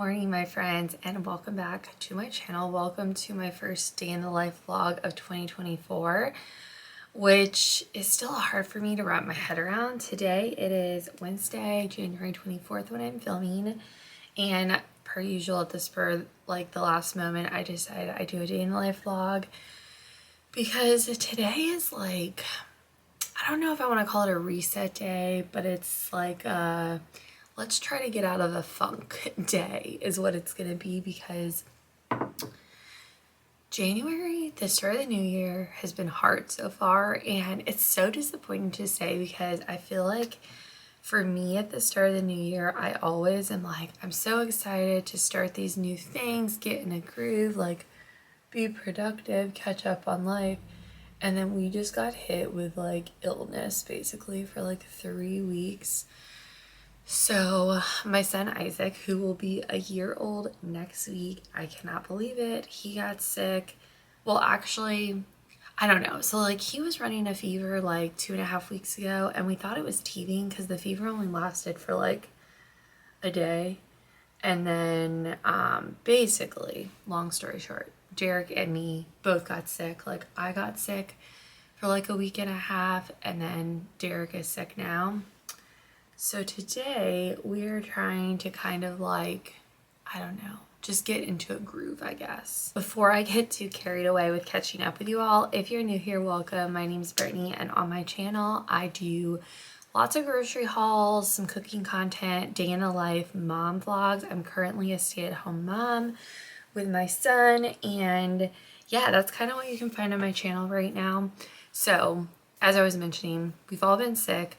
morning, my friends, and welcome back to my channel. Welcome to my first day in the life vlog of 2024, which is still hard for me to wrap my head around. Today it is Wednesday, January 24th when I'm filming, and per usual at the spur, like the last moment, I decided I'd do a day in the life vlog because today is like, I don't know if I want to call it a reset day, but it's like let's try to get out of the funk day is what it's gonna be, because January, the start of the new year, has been hard so far, and it's so disappointing to say because I feel like for me at the start of the new year, I always am like, I'm so excited to start these new things, get in a groove, like be productive, catch up on life. And then we just got hit with like illness basically for like 3 weeks. So my son Isaac, who will be a year old next week, I cannot believe it. He got sick. Well, actually, I don't know. So like he was running a fever like 2.5 weeks ago, and we thought it was teething because the fever only lasted for like a day. And then basically, long story short, Derek and me both got sick. Like I got sick for like a week and a half, and then Derek is sick now. So today we're trying to kind of like, I don't know, just get into a groove, I guess. Before I get too carried away with catching up with you all, if you're new here, welcome. My name's Brittany, and on my channel, I do lots of grocery hauls, some cooking content, day in the life, mom vlogs. I'm currently a stay-at-home mom with my son, and yeah, that's kind of what you can find on my channel right now. So as I was mentioning, we've all been sick.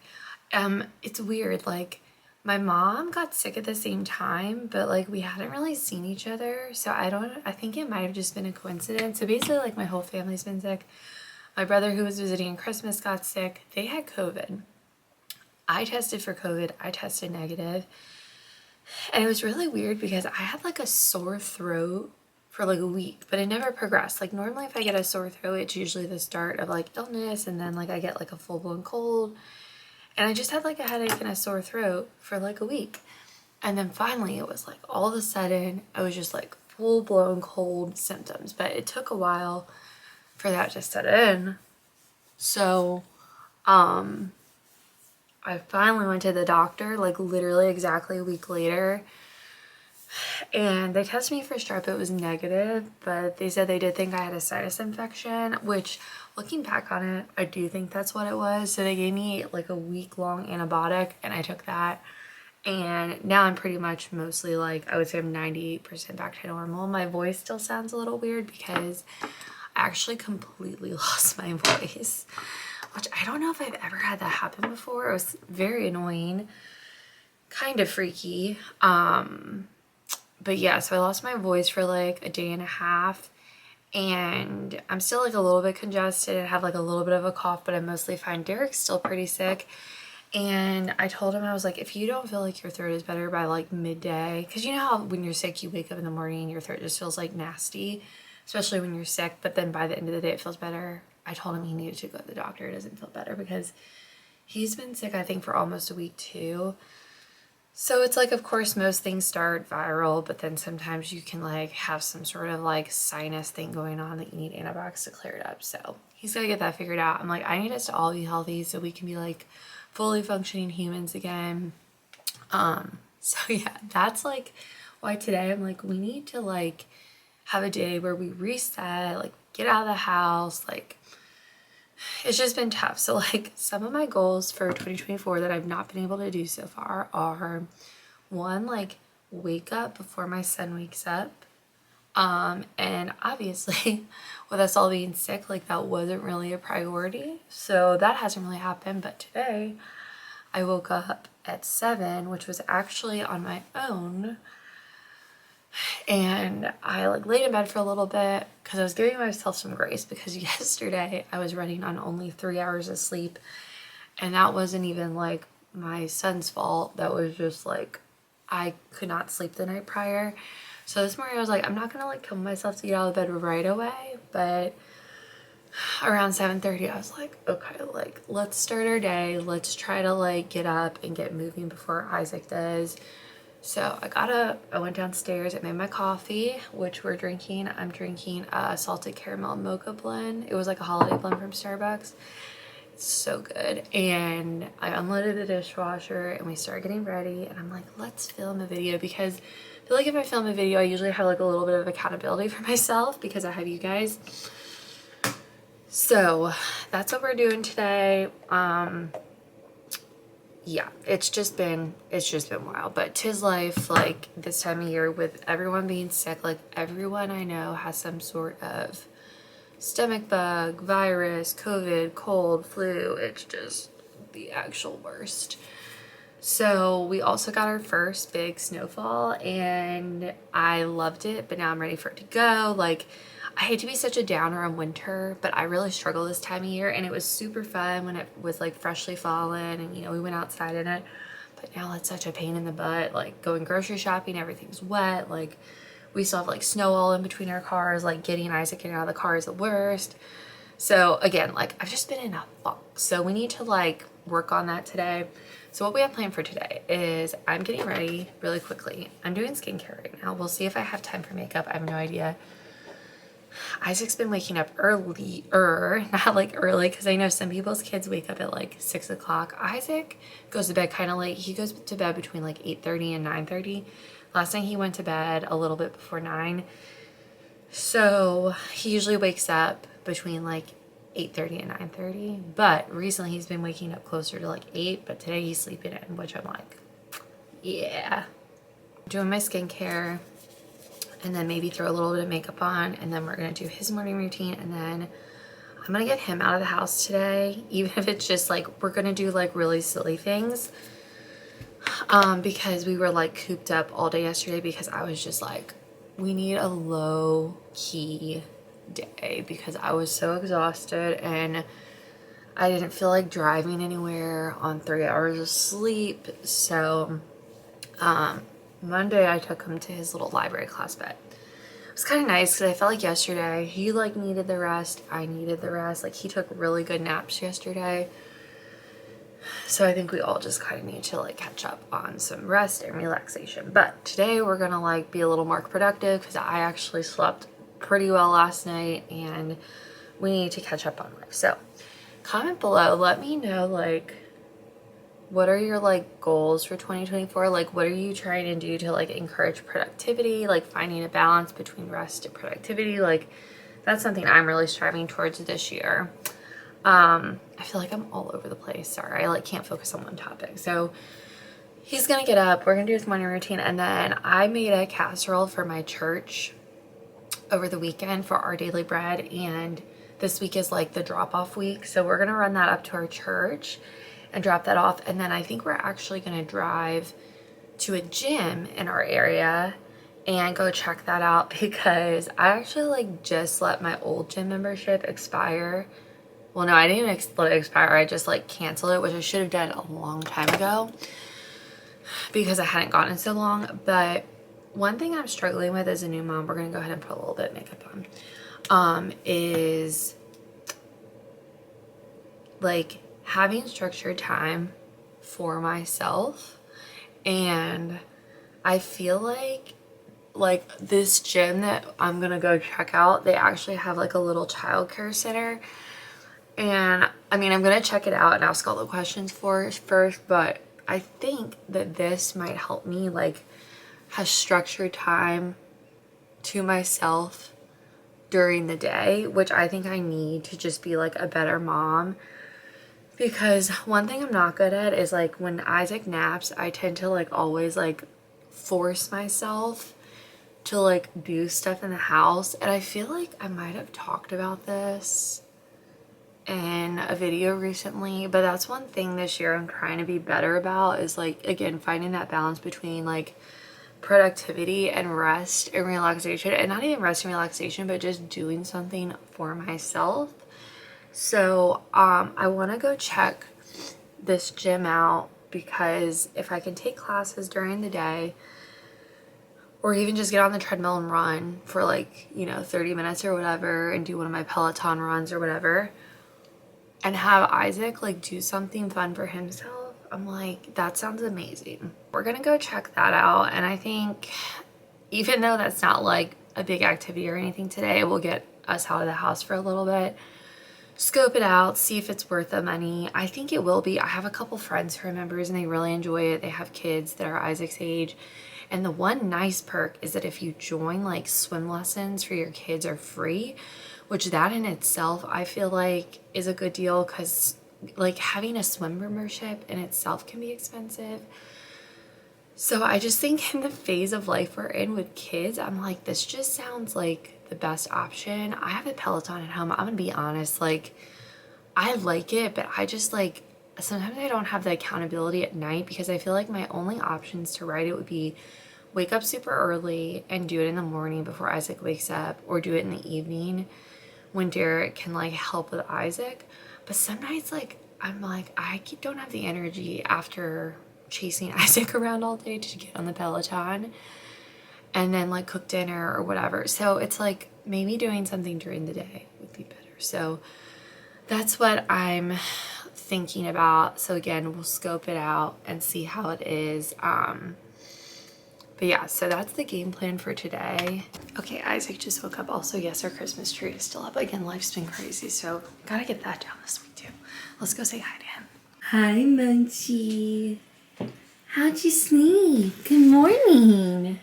It's weird, like my mom got sick at the same time, but like we hadn't really seen each other, so I think it might have just been a coincidence. So basically like my whole family's been sick. My brother, who was visiting Christmas, got sick. They had COVID. I tested for COVID. I tested negative. And it was really weird because I had like a sore throat for like a week, but it never progressed. Like normally if I get a sore throat, it's usually the start of like illness, and then like I get like a full-blown cold. And I just had like a headache and a sore throat for like a week. And then finally it was like all of a sudden I was just like full-blown cold symptoms, but it took a while for that to set in. So I finally went to the doctor like literally exactly a week later, and they tested me for strep. It was negative, but they said they did think I had a sinus infection, which looking back on it, I do think that's what it was. So they gave me like a week-long antibiotic, and I took that, and now I'm pretty much mostly like, I would say I'm 98% back to normal. My voice still sounds a little weird because I actually completely lost my voice, which I don't know if I've ever had that happen before. It was very annoying, kind of freaky. But yeah, so I lost my voice for like a day and a half, and I'm still like a little bit congested and have like a little bit of a cough, but I'm mostly fine. Derek's still pretty sick, and I told him, I was like, if you don't feel like your throat is better by like midday, because you know how when you're sick you wake up in the morning and your throat just feels like nasty, especially when you're sick, but then by the end of the day it feels better. I told him he needed to go to the doctor. It doesn't feel better because he's been sick I think for almost a week too. So it's like, of course, most things start viral, but then sometimes you can like have some sort of like sinus thing going on that you need antibiotics to clear it up. So he's got to get that figured out. I'm like, I need us to all be healthy so we can be like fully functioning humans again. So yeah, that's like why today I'm like, we need to like have a day where we reset, like get out of the house, like it's just been tough. So like some of my goals for 2024 that I've not been able to do so far are, one, like wake up before my son wakes up. And obviously with us all being sick, like that wasn't really a priority. So that hasn't really happened. But today I woke up at 7, which was actually on my own. And I like laid in bed for a little bit because I was giving myself some grace, because yesterday I was running on only 3 hours of sleep, and that wasn't even like my son's fault. That was just like I could not sleep the night prior. So this morning I was like, I'm not gonna like kill myself to get out of bed right away, but around 7:30 I was like, okay, like let's start our day, let's try to like get up and get moving before Isaac does. So I got up, I went downstairs, I made my coffee, which we're drinking. I'm drinking a salted caramel mocha blend. It was like a holiday blend from Starbucks. It's so good. And I unloaded the dishwasher and we started getting ready, and I'm like, let's film a video, because I feel like if I film a video, I usually have like a little bit of accountability for myself because I have you guys. So that's what we're doing today. Yeah, it's just been wild, but 'tis life. Like this time of year with everyone being sick, like everyone I know has some sort of stomach bug, virus, COVID, cold, flu. It's just the actual worst. So we also got our first big snowfall and I loved it, but now I'm ready for it to go. Like, I hate to be such a downer on winter, but I really struggle this time of year, and it was super fun when it was like freshly fallen and, you know, we went outside in it. But now it's such a pain in the butt, like going grocery shopping, everything's wet. Like we still have like snow all in between our cars, like getting Isaac out of the car is the worst. So again, like I've just been in a funk. So we need to like work on that today. So what we have planned for today is I'm getting ready really quickly. I'm doing skincare right now. We'll see if I have time for makeup. I have no idea. Isaac's been waking up earlier, not like early, because I know some people's kids wake up at like 6 o'clock. Isaac goes to bed kind of late. He goes to bed between like 8:30 and 9:30. Last night he went to bed a little bit before 9. So he usually wakes up between like 8:30 and 9:30. But recently he's been waking up closer to like 8, but today he's sleeping in, which I'm like, yeah. Doing my skincare, and then maybe throw a little bit of makeup on, and then we're gonna do his morning routine, and then I'm gonna get him out of the house today, even if it's just like we're gonna do like really silly things, because we were like cooped up all day yesterday, because I was just like, we need a low key day because I was so exhausted and I didn't feel like driving anywhere on 3 hours of sleep. So Monday I took him to his little library class bed. It was kind of nice because I felt like yesterday he like needed the rest, I needed the rest. Like he took really good naps yesterday, so I think we all just kind of need to like catch up on some rest and relaxation. But today we're gonna like be a little more productive because I actually slept pretty well last night and we need to catch up on life. So comment below, let me know like what are your like goals for 2024? Like what are you trying to do to like encourage productivity, like finding a balance between rest and productivity? Like that's something I'm really striving towards this year. I feel like I'm all over the place. Sorry, I like can't focus on one topic. So he's gonna get up, we're gonna do his morning routine, and then I made a casserole for my church over the weekend for our daily bread, and this week is like the drop-off week, so we're gonna run that up to our church and drop that off, and then I think we're actually gonna drive to a gym in our area and go check that out, because I actually like just let my old gym membership expire. Well, no, I didn't even let it expire. I just like canceled it, which I should have done a long time ago because I hadn't gone in so long. But one thing I'm struggling with as a new mom, we're gonna go ahead and put a little bit of makeup on, is like having structured time for myself. And I feel like this gym that I'm gonna go check out, they actually have like a little childcare center. And I mean, I'm gonna check it out and ask all the questions first, but I think that this might help me like have structured time to myself during the day, which I think I need to just be like a better mom. Because one thing I'm not good at is like when Isaac naps, I tend to like always like force myself to like do stuff in the house. And I feel like I might have talked about this in a video recently, but that's one thing this year I'm trying to be better about, is like, again, finding that balance between like productivity and rest and relaxation, and not even rest and relaxation, but just doing something for myself. So I want to go check this gym out, because if I can take classes during the day, or even just get on the treadmill and run for like, you know, 30 minutes or whatever, and do one of my Peloton runs or whatever, and have Isaac like do something fun for himself, I'm like, that sounds amazing. We're gonna go check that out. And I think even though that's not like a big activity or anything today, we'll get us out of the house for a little bit, scope it out, see if it's worth the money. I think it will be. I have a couple friends who are members and they really enjoy it. They have kids that are Isaac's age. And the one nice perk is that if you join like swim lessons for your kids are free, which that in itself I feel like is a good deal, because like having a swim membership in itself can be expensive. So I just think in the phase of life we're in with kids, I'm like, this just sounds like the best option. I have a Peloton at home. I'm gonna be honest, like I like it, but I just like, sometimes I don't have the accountability at night, because I feel like my only options to ride it would be wake up super early and do it in the morning before Isaac wakes up, or do it in the evening when Derek can like help with Isaac. But some nights like I'm like, I don't have the energy after chasing Isaac around all day to get on the Peloton and then like cook dinner or whatever. So it's like maybe doing something during the day would be better. So that's what I'm thinking about. So again, we'll scope it out and see how it is. But yeah, so that's the game plan for today. Okay, Isaac just woke up. Also, yes, our Christmas tree is still up. Again, life's been crazy, so gotta get that down this week too. Let's go say hi to him. Hi, Munchie. How'd you sleep? Good morning.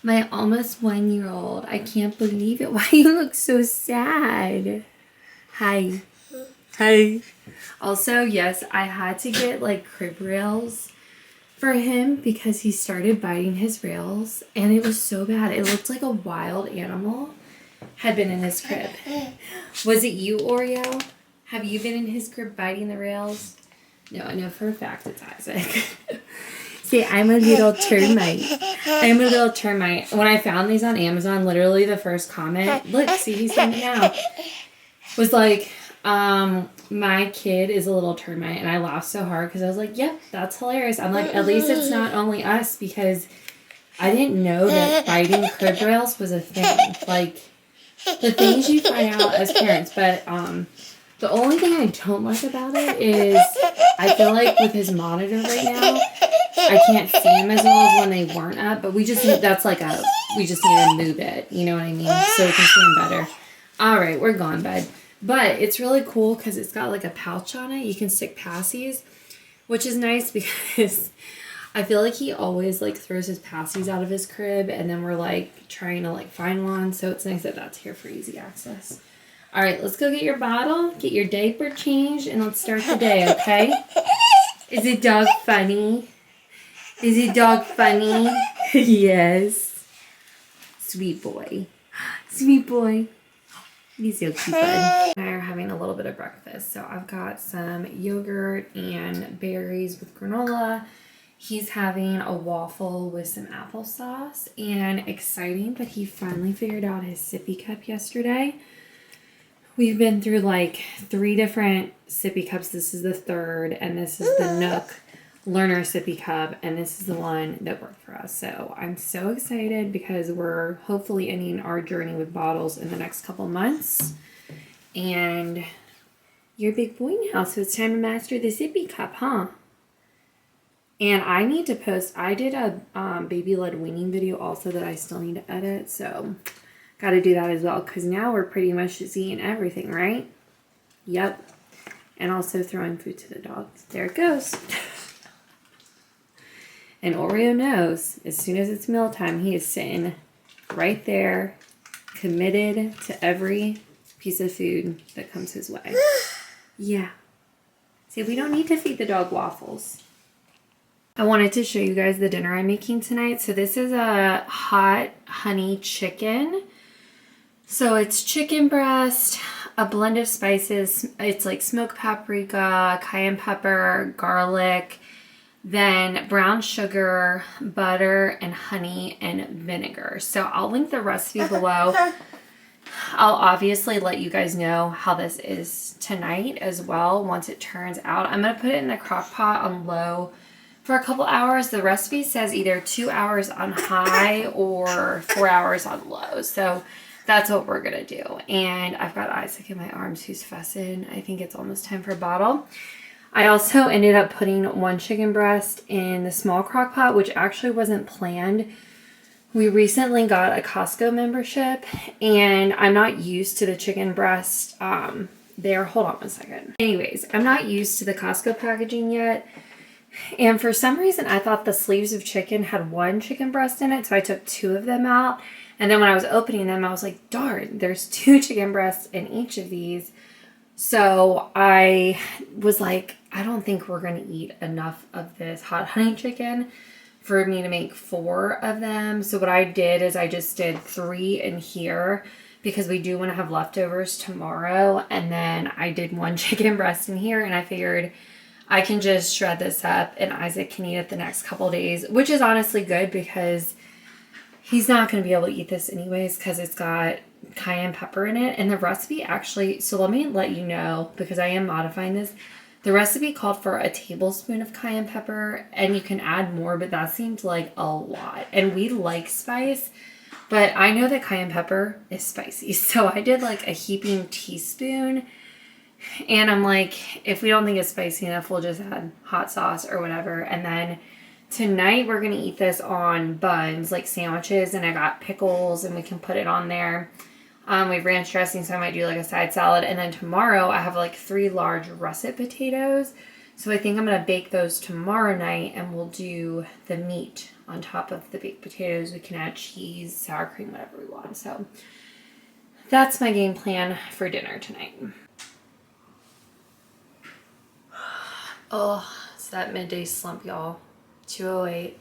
My almost 1-year-old. I can't believe it. Why you look so sad? Hi. Hi. Also, yes, I had to get like crib rails for him because he started biting his rails and it was so bad. It looked like a wild animal had been in his crib. Was it you, Oreo? Have you been in his crib biting the rails? No, I know for a fact it's Isaac. See, I'm a little termite. I'm a little termite. When I found these on Amazon, literally the first comment, look, see, he's saying it now, was like, my kid is a little termite. And I laughed so hard because I was like, yep, that's hilarious. I'm like, at least it's not only us, because I didn't know that biting crib rails was a thing. Like, the things you find out as parents. But the only thing I don't like about it is I feel like with his monitor right now, I can't see him as well as when they weren't up. But we just need, that's like a, we just need to move it. You know what I mean? So we can see him better. All right, we're gone, bud. But it's really cool because it's got like a pouch on it. You can stick passies, which is nice because I feel like he always like throws his passies out of his crib and then we're like trying to like find one. So it's nice that that's here for easy access. All right, let's go get your bottle, get your diaper changed, and let's start the day, okay? Is it dog funny? Is it dog funny? Yes. Sweet boy. Sweet boy. He's so cute, bud. I are having a little bit of breakfast. So I've got some yogurt and berries with granola. He's having a waffle with some applesauce. And exciting, but he finally figured out his sippy cup yesterday. We've been through like 3 different sippy cups. This is the 3rd, and this is the Nook Learner sippy cup, and this is the one that worked for us. So I'm so excited because we're hopefully ending our journey with bottles in the next couple months. And you're a big boy now, so it's time to master the sippy cup, huh? And I need to post, I did a baby-led weaning video also that I still need to edit, so got to do that as well, because now we're pretty much just eating everything, right? Yep. And also throwing food to the dogs. There it goes. And Oreo knows, as soon as it's mealtime, he is sitting right there, committed to every piece of food that comes his way. Yeah. See, we don't need to feed the dog waffles. I wanted to show you guys the dinner I'm making tonight. So this is a hot honey chicken. So it's chicken breast, a blend of spices. It's like smoked paprika, cayenne pepper, garlic, then brown sugar, butter, and honey and vinegar. So I'll link the recipe below. I'll obviously let you guys know how this is tonight as well once it turns out. I'm going to put it in the crock pot on low for a couple hours. The recipe says either 2 hours on high or 4 hours on low. So that's what we're going to do. And I've got Isaac in my arms who's fussing. I think it's almost time for a bottle. I also ended up putting one chicken breast in the small crock pot, which actually wasn't planned. We recently got a Costco membership, and I'm not used to the chicken breast there. Hold on one second. Anyways, I'm not used to the Costco packaging yet. And for some reason, I thought the sleeves of chicken had one chicken breast in it, so I took two of them out. And then when I was opening them, I was like, darn, there's two chicken breasts in each of these. So I was like, I don't think we're going to eat enough of this hot honey chicken for me to make 4 of them. So what I did is I just did 3 in here because we do want to have leftovers tomorrow. And then I did 1 chicken breast in here, and I figured I can just shred this up and Isaac can eat it the next couple days, which is honestly good because he's not going to be able to eat this anyways because it's got cayenne pepper in it. And the recipe actually, so let me let you know, because I am modifying this. The recipe called for a tablespoon of cayenne pepper, and you can add more, but that seemed like a lot. And we like spice, but I know that cayenne pepper is spicy. So I did like a heaping teaspoon. And I'm like, if we don't think it's spicy enough, we'll just add hot sauce or whatever. And then tonight we're going to eat this on buns, like sandwiches. And I got pickles and we can put it on there. We have ranch dressing, so I might do like a side salad. And then tomorrow I have like 3 large russet potatoes. So I think I'm going to bake those tomorrow night, and we'll do the meat on top of the baked potatoes. We can add cheese, sour cream, whatever we want. So that's my game plan for dinner tonight. Oh, it's that midday slump, y'all. 2:08.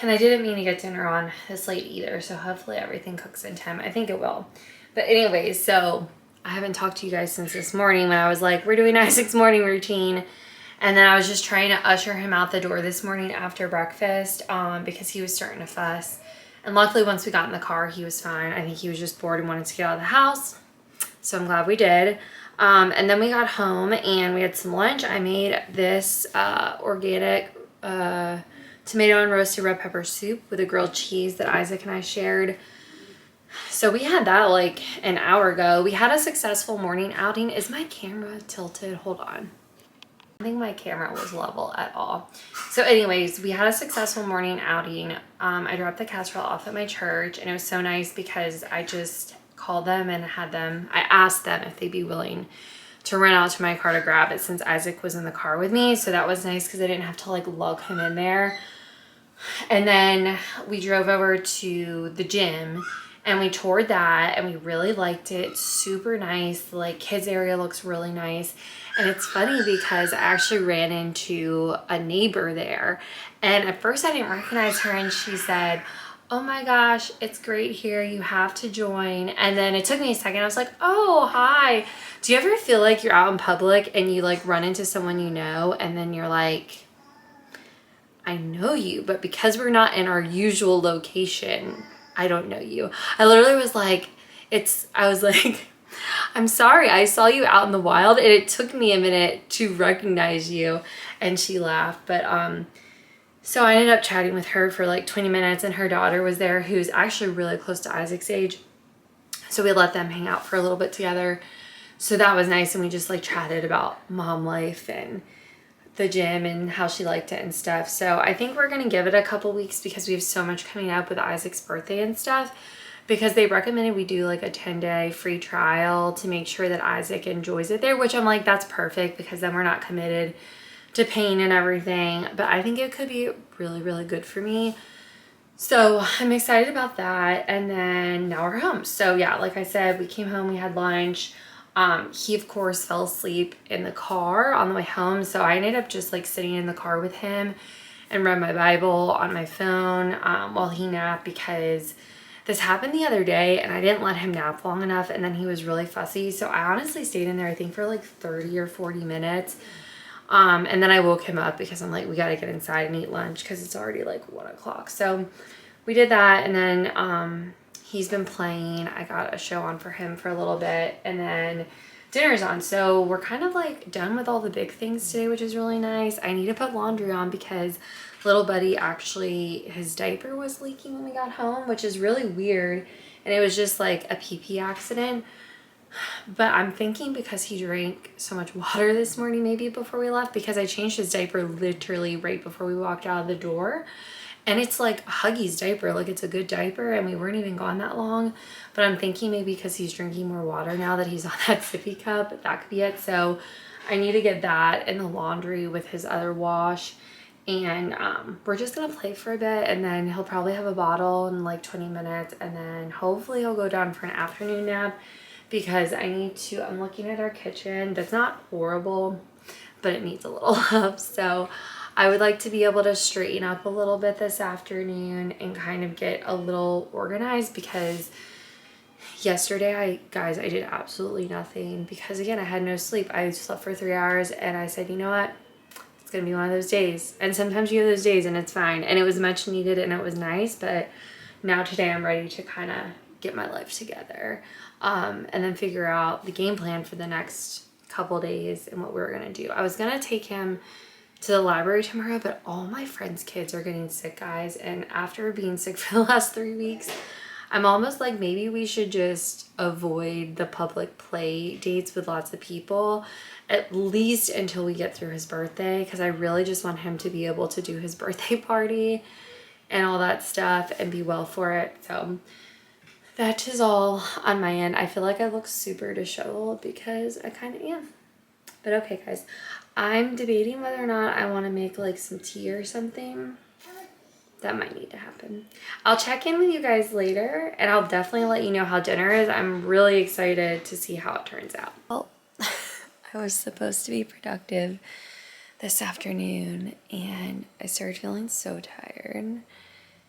And I didn't mean to get dinner on this late either, so hopefully everything cooks in time. I think it will. But anyways, so I haven't talked to you guys since this morning when I was like, we're doing Isaac's morning routine. And then I was just trying to usher him out the door this morning after breakfast because he was starting to fuss. And luckily, once we got in the car, he was fine. I think he was just bored and wanted to get out of the house. So I'm glad we did. And then we got home and we had some lunch. I made this organic tomato and roasted red pepper soup with a grilled cheese that Isaac and I shared. So we had that like an hour ago. We had a successful morning outing. Is my camera tilted? Hold on. I think my camera was level at all. So anyways, we had a successful morning outing. I dropped the casserole off at my church, and it was so nice because I just called them and I asked them if they'd be willing to run out to my car to grab it since Isaac was in the car with me. So that was nice because I didn't have to like lug him in there. And then we drove over to the gym and we toured that, and we really liked it. It's super nice. The like kids area looks really nice. And it's funny because I actually ran into a neighbor there, and at first I didn't recognize her, and she said, oh my gosh, it's great here, you have to join. And then it took me a second. I was like, oh, hi. Do you ever feel like you're out in public and you like run into someone you know, and then you're like, I know you, but because we're not in our usual location, I don't know you. I literally was like, I was like, I'm sorry, I saw you out in the wild and it took me a minute to recognize you. And she laughed. But so I ended up chatting with her for like 20 minutes, and her daughter was there, who's actually really close to Isaac's age. So we let them hang out for a little bit together. So that was nice. And we just like chatted about mom life and the gym and how she liked it and stuff. So I think we're going to give it a couple weeks because we have so much coming up with Isaac's birthday and stuff, because they recommended we do like a 10-day free trial to make sure that Isaac enjoys it there, which I'm like, that's perfect because then we're not committed to paying and everything. But I think it could be really, really good for me. So I'm excited about that. And then now we're home. So yeah, like I said, we came home, we had lunch. He of course fell asleep in the car on the way home. So I ended up just like sitting in the car with him and read my Bible on my phone while he napped, because this happened the other day and I didn't let him nap long enough, and then he was really fussy. So I honestly stayed in there, I think for like 30 or 40 minutes. And then I woke him up because I'm like, we got to get inside and eat lunch because it's already like 1 o'clock. So we did that, and then he's been playing. I got a show on for him for a little bit, and then dinner's on. So we're kind of like done with all the big things today, which is really nice. I need to put laundry on because little buddy actually, his diaper was leaking when we got home, which is really weird. And it was just like a pee-pee accident. But I'm thinking because he drank so much water this morning, maybe before we left, because I changed his diaper literally right before we walked out of the door. And it's like Huggy's diaper, like it's a good diaper, and we weren't even gone that long. But I'm thinking maybe because he's drinking more water now that he's on that sippy cup, that could be it. So I need to get that in the laundry with his other wash. And we're just gonna play for a bit, and then he'll probably have a bottle in like 20 minutes, and then hopefully he'll go down for an afternoon nap, because I'm looking at our kitchen. That's not horrible, but it needs a little love. So I would like to be able to straighten up a little bit this afternoon and kind of get a little organized, because yesterday, I did absolutely nothing, because again, I had no sleep. I slept for 3 hours, and I said, you know what? It's gonna be one of those days. And sometimes you have those days and it's fine. And it was much needed and it was nice, but now today I'm ready to kind of get my life together, and then figure out the game plan for the next couple days and what we're gonna do. I was gonna take him to the library tomorrow, but all my friends' kids are getting sick, guys. And after being sick for the last 3 weeks, I'm almost like maybe we should just avoid the public play dates with lots of people, at least until we get through his birthday, because I really just want him to be able to do his birthday party and all that stuff and be well for it. So that is all on my end. I feel like I look super disheveled because I kind of am. But okay, guys, I'm debating whether or not I want to make like some tea or something. That might need to happen. I'll check in with you guys later, and I'll definitely let you know how dinner is. I'm really excited to see how it turns out. Well, I was supposed to be productive this afternoon, and I started feeling so tired.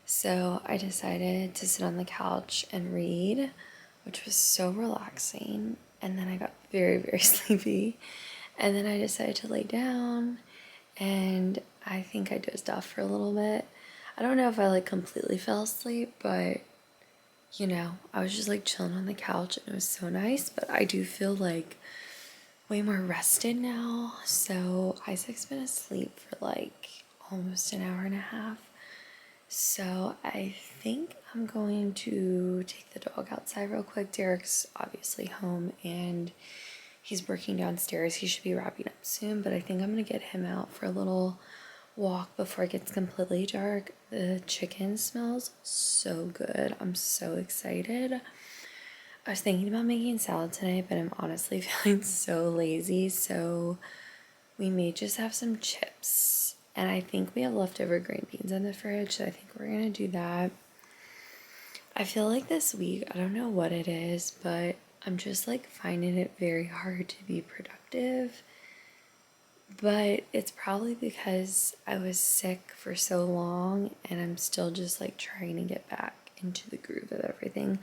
So I decided to sit on the couch and read, which was so relaxing. And then I got very, very sleepy. And then I decided to lay down, and I think I dozed off for a little bit. I don't know if I like completely fell asleep, but you know, I was just like chilling on the couch and it was so nice. But I do feel like way more rested now. So Isaac's been asleep for like almost an hour and a half. So I think I'm going to take the dog outside real quick. Derek's obviously home and he's working downstairs. He should be wrapping up soon, but I think I'm gonna get him out for a little walk before it gets completely dark. The chicken smells so good. I'm so excited. I was thinking about making salad tonight, but I'm honestly feeling so lazy, so we may just have some chips. And I think we have leftover green beans in the fridge, so I think we're gonna do that. I feel like this week, I don't know what it is, but I'm just like finding it very hard to be productive. But it's probably because I was sick for so long and I'm still just like trying to get back into the groove of everything.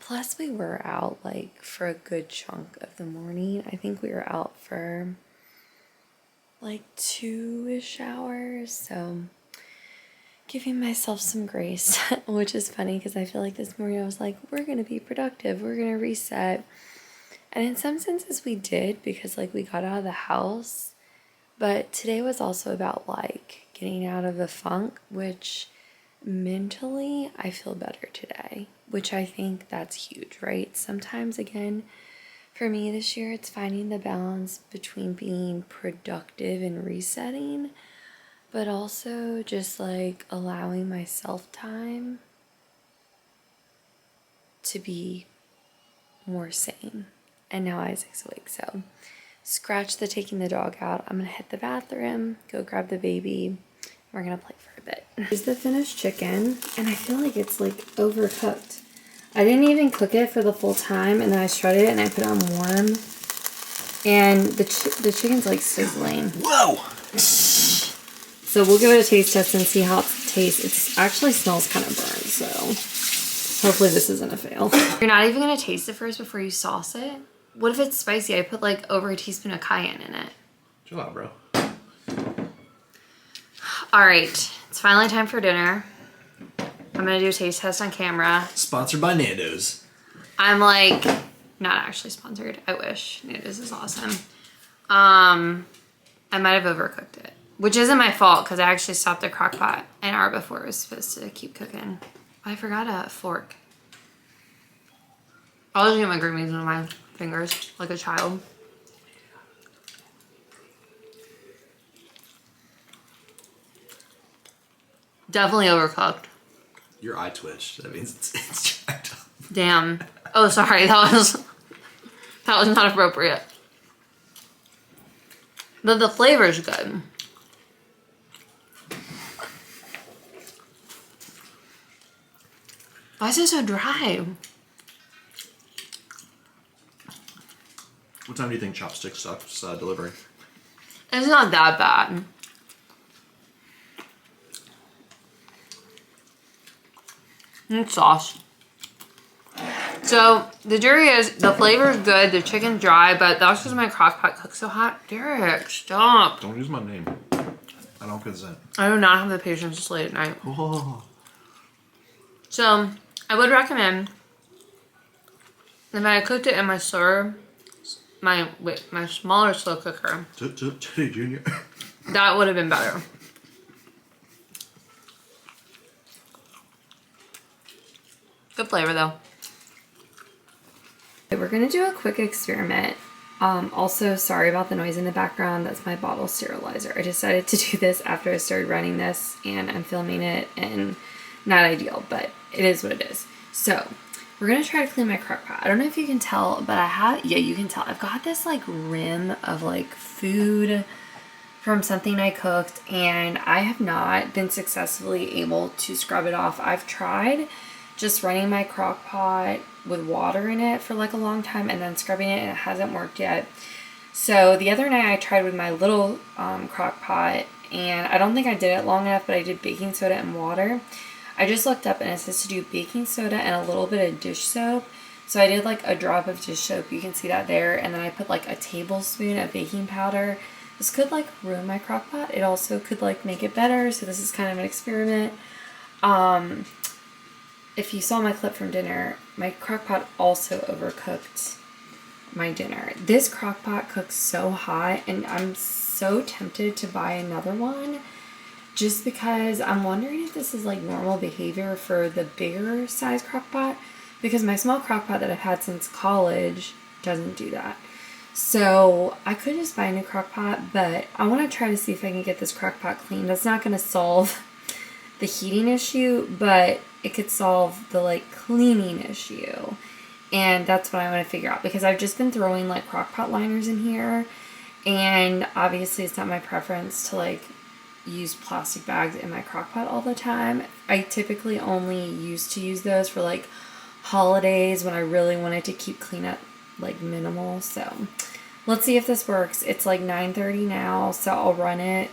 Plus we were out like for a good chunk of the morning. I think we were out for like 2-ish hours. So giving myself some grace, which is funny because I feel like this morning I was like, we're going to be productive. We're going to reset. And in some senses we did, because like we got out of the house. But today was also about like getting out of the funk, which mentally I feel better today, which I think that's huge, right? Sometimes, again, for me this year, it's finding the balance between being productive and resetting, but also just like allowing myself time to be more sane. And now Isaac's awake, so scratch the taking the dog out. I'm gonna hit the bathroom, go grab the baby. We're gonna play for a bit. Here's the finished chicken, and I feel like it's like overcooked. I didn't even cook it for the full time, and then I shredded it and I put it on warm. And the chicken's like sizzling. Whoa! So we'll give it a taste test and see how it tastes. It actually smells kind of burned, so hopefully this isn't a fail. You're not even gonna taste it first before you sauce it? What if it's spicy? I put like over a teaspoon of cayenne in it. Chill out, bro. All right, it's finally time for dinner. I'm gonna do a taste test on camera. Sponsored by Nando's. I'm like, not actually sponsored. I wish. Nando's is awesome. I might have overcooked it, which isn't my fault because I actually stopped the crock pot an hour before it was supposed to keep cooking. I forgot a fork. I'll just get my green beans in mine. fingers like a child. Definitely overcooked. Your eye twitched. That means it's jacked up. Damn. Oh, sorry. That was not appropriate. But the flavor's good. Why is it so dry? What time do you think Chopstick stops delivering? It's not that bad. And sauce. So the jury is the flavor's good, the chicken's dry, but that's because my crock pot cooks so hot. Derek, stop. Don't use my name. I don't consent. I do not have the patience to sleep at night. Oh. So I would recommend if I cooked it in my my smaller slow cooker. Teddy Jr. That would have been better. Good flavor though. We're gonna do a quick experiment. Also, sorry about the noise in the background. That's my bottle sterilizer. I decided to do this after I started running this and I'm filming it, and not ideal, but it is what it is. So we're gonna try to clean my crock pot. I don't know if you can tell, but yeah, you can tell. I've got this like rim of like food from something I cooked, and I have not been successfully able to scrub it off. I've tried just running my crock pot with water in it for like a long time and then scrubbing it, and it hasn't worked yet. So the other night I tried with my little crock pot, and I don't think I did it long enough, but I did baking soda and water. I just looked up and it says to do baking soda and a little bit of dish soap. So I did like a drop of dish soap, you can see that there, and then I put like a tablespoon of baking powder. This could like ruin my crock pot. It also could like make it better, so this is kind of an experiment. If you saw my clip from dinner, my crock pot also overcooked my dinner. This crock pot cooks so hot, and I'm so tempted to buy another one just because I'm wondering if this is like normal behavior for the bigger size crock pot, because my small crock pot that I've had since college doesn't do that. So I could just buy a new crock pot, but I want to try to see if I can get this crock pot clean. That's not going to solve the heating issue, but it could solve the like cleaning issue, and that's what I want to figure out, because I've just been throwing like crock pot liners in here, and obviously it's not my preference to like use plastic bags in my crock pot all the time. I typically only used to use those for like holidays when I really wanted to keep cleanup like minimal. So let's see if this works. It's like 9:30 now, so I'll run it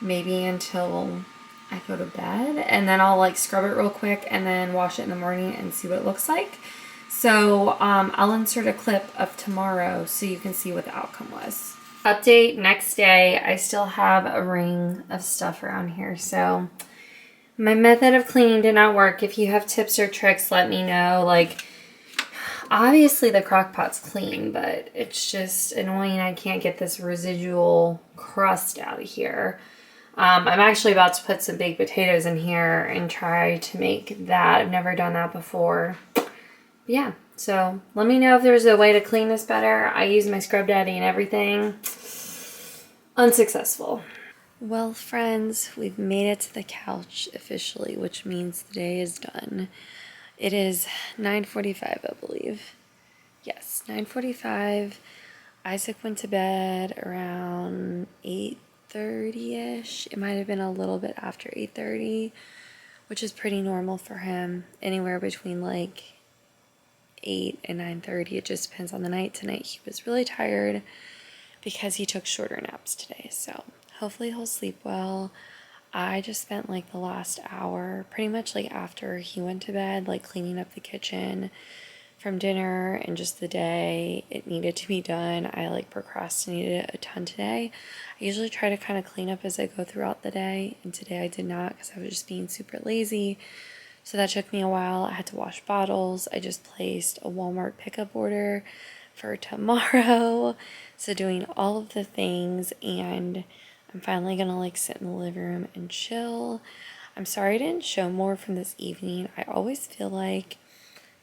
maybe until I go to bed, and then I'll like scrub it real quick and then wash it in the morning and see what it looks like. So I'll insert a clip of tomorrow so you can see what the outcome was. Update next day. I still have a ring of stuff around here, so my method of cleaning did not work. If you have tips or tricks, let me know. Like, obviously the crock pot's clean, but it's just annoying I can't get this residual crust out of here. I'm actually about to put some baked potatoes in here and try to make that. I've never done that before. But yeah, so let me know if there's a way to clean this better. I use my Scrub Daddy and everything. Unsuccessful. Well, friends, we've made it to the couch officially, which means the day is done. It is 9:45, I believe. Yes, 9:45. Isaac went to bed around 8:30-ish. It might have been a little bit after 8:30, which is pretty normal for him. Anywhere between like 8 and 9:30. It just depends on the night. Tonight he was really tired because he took shorter naps today, so hopefully he'll sleep well. I just spent like the last hour, pretty much like after he went to bed, like cleaning up the kitchen from dinner and just the day. It needed to be done. I like procrastinated it a ton today. I usually try to kind of clean up as I go throughout the day, and today I did not because I was just being super lazy. So that took me a while. I had to wash bottles. I just placed a Walmart pickup order for tomorrow. So doing all of the things, and I'm finally gonna like sit in the living room and chill. I'm sorry I didn't show more from this evening. I always feel like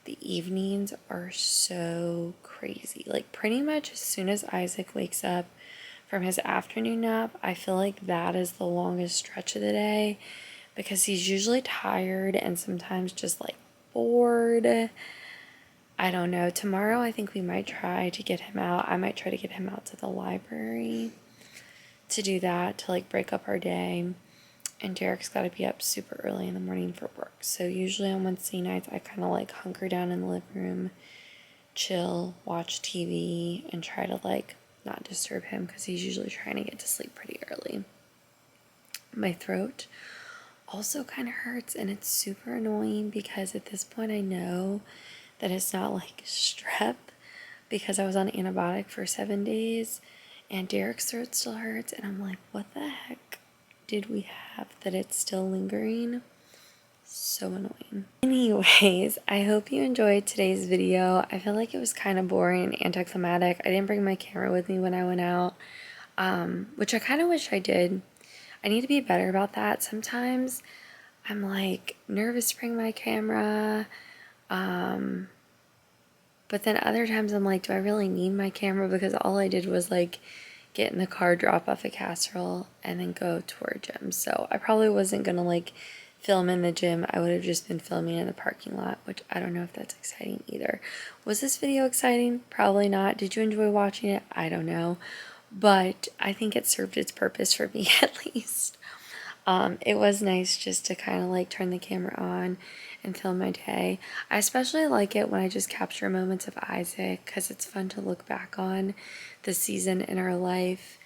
the evenings are so crazy. Like pretty much as soon as Isaac wakes up from his afternoon nap, I feel like that is the longest stretch of the day because he's usually tired and sometimes just like bored. I don't know. Tomorrow I think we might try to get him out. I might try to get him out to the library to do that, to like break up our day. And Derek's got to be up super early in the morning for work. So usually on Wednesday nights, I kind of like hunker down in the living room, chill, watch TV, and try to like not disturb him because he's usually trying to get to sleep pretty early. My throat also kind of hurts, and it's super annoying because at this point I know that it's not like strep because I was on antibiotic for 7 days and Derek's throat still hurts, and I'm like, what the heck did we have that it's still lingering? So annoying. Anyways, I hope you enjoyed today's video. I feel like it was kind of boring and anticlimactic. I didn't bring my camera with me when I went out, which I kind of wish I did. I need to be better about that. Sometimes I'm like nervous to bring my camera, but then other times I'm like, do I really need my camera? Because all I did was like get in the car, drop off a casserole, and then go to our gym. So I probably wasn't gonna like film in the gym. I would have just been filming in the parking lot, which I don't know if that's exciting either. Was this video exciting? Probably not. Did you enjoy watching it? I don't know. But I think it served its purpose for me at least. It was nice just to kind of like turn the camera on and film my day. I especially like it when I just capture moments of Isaac because it's fun to look back on the season in our life,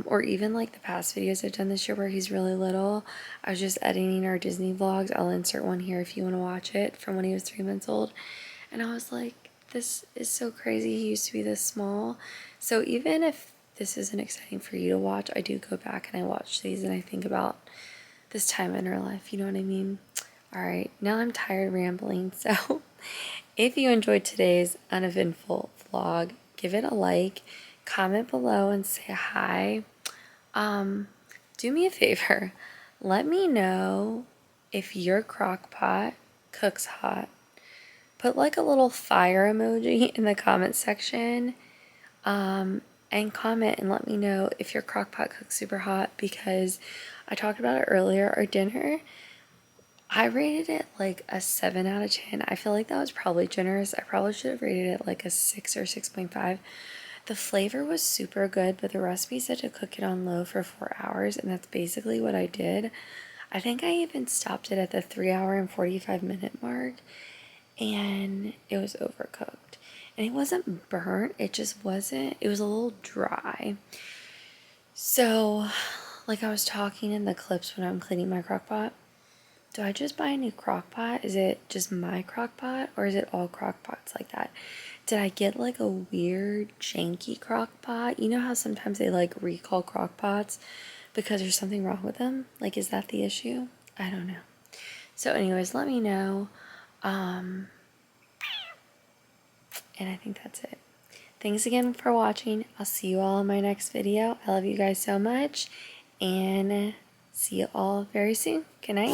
or even like the past videos I've done this year where he's really little. I was just editing our Disney vlogs. I'll insert one here if you want to watch it from when he was 3 months old. And I was like, this is so crazy. He used to be this small. So even if this isn't exciting for you to watch, I do go back and I watch these and I think about this time in our life, you know what I mean? All right, now I'm tired rambling, so if you enjoyed today's uneventful vlog, give it a like, comment below and say hi. Do me a favor, let me know if your crock pot cooks hot. Put like a little fire emoji in the comment section, and comment and let me know if your crock pot cooks super hot, because I talked about it earlier. Our dinner, I rated it like a 7 out of 10. I feel like that was probably generous. I probably should have rated it like a 6 or 6.5. The flavor was super good, but the recipe said to cook it on low for 4 hours, and that's basically what I did. I think I even stopped it at the 3 hour and 45 minute mark, and it was overcooked. And it wasn't burnt, it just wasn't, it was a little dry. So, like I was talking in the clips when I'm cleaning my crock pot, do I just buy a new crock pot? Is it just my crock pot, or is it all crock pots like that? Did I get like a weird janky crock pot? You know how sometimes they like recall crock pots because there's something wrong with them? Like, is that the issue? I don't know. So anyways, let me know. And I think that's it. Thanks again for watching. I'll see you all in my next video. I love you guys so much, and see you all very soon. Good night.